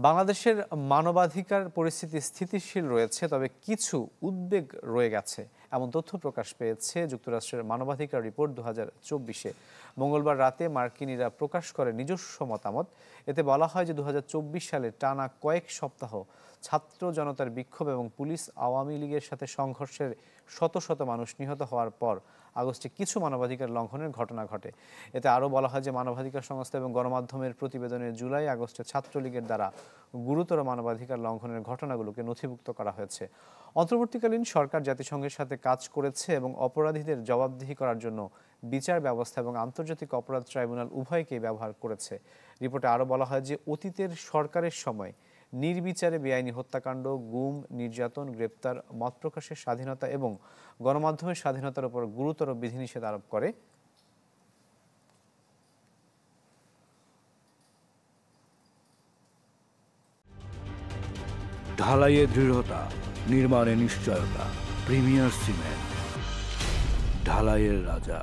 বাংলাদেশের মানবাধিকার পরিস্থিতি স্থিতিশীল রয়েছে, তবে কিছু উদ্বেগ রয়ে গেছে এমন তথ্য প্রকাশ পেয়েছে যুক্তরাষ্ট্রের মানবাধিকার রিপোর্ট 2024-এ। মঙ্গলবার রাতে মার্কিনিরা প্রকাশ করে নিজস্ব মতামত। এতে বলা হয় যে 2024 সালে টানা কয়েক সপ্তাহ ছাত্র জনতার বিক্ষোভ এবং পুলিশ আওয়ামী লীগের সাথে সংঘর্ষের শত শত মানুষ নিহত হওয়ার পর আগস্টে কিছু মানবাধিকার লঙ্ঘনের ঘটনা ঘটে। এতে আরও বলা হয় যে মানবাধিকার সংস্থা এবং গণমাধ্যমের প্রতিবেদনে জুলাই আগস্টে ছাত্রলীগের দ্বারা গুরুতর মানবাধিকার লঙ্ঘনের ঘটনাগুলোকে নথিভুক্ত করা হয়েছে। অন্তর্বর্তীকালীন সরকার জাতিসংঘের সাথে কাজ করেছে এবং অপরাধীদের জবাবদিহি করার জন্য বিচার ব্যবস্থা এবং আন্তর্জাতিক অপরাধ ট্রাইব্যুনাল উভয়কেই ব্যবহার করেছে। রিপোর্টে আরও বলা হয় যে অতীতের সরকারের সময় নির্বিচারে বেআইনি হত্যাকাণ্ড, গুম, নির্যাতন, গ্রেপ্তার, মত প্রকাশের স্বাধীনতা এবং গণমাধ্যমের স্বাধীনতার উপর গুরুতর বিধিনিষেধ আরোপ করে। ঢালাইয়ে দৃঢ়তা, নির্মাণে নিশ্চয়তা, প্রিমিয়ার সিমেন্ট, ঢালাইয়ের রাজা।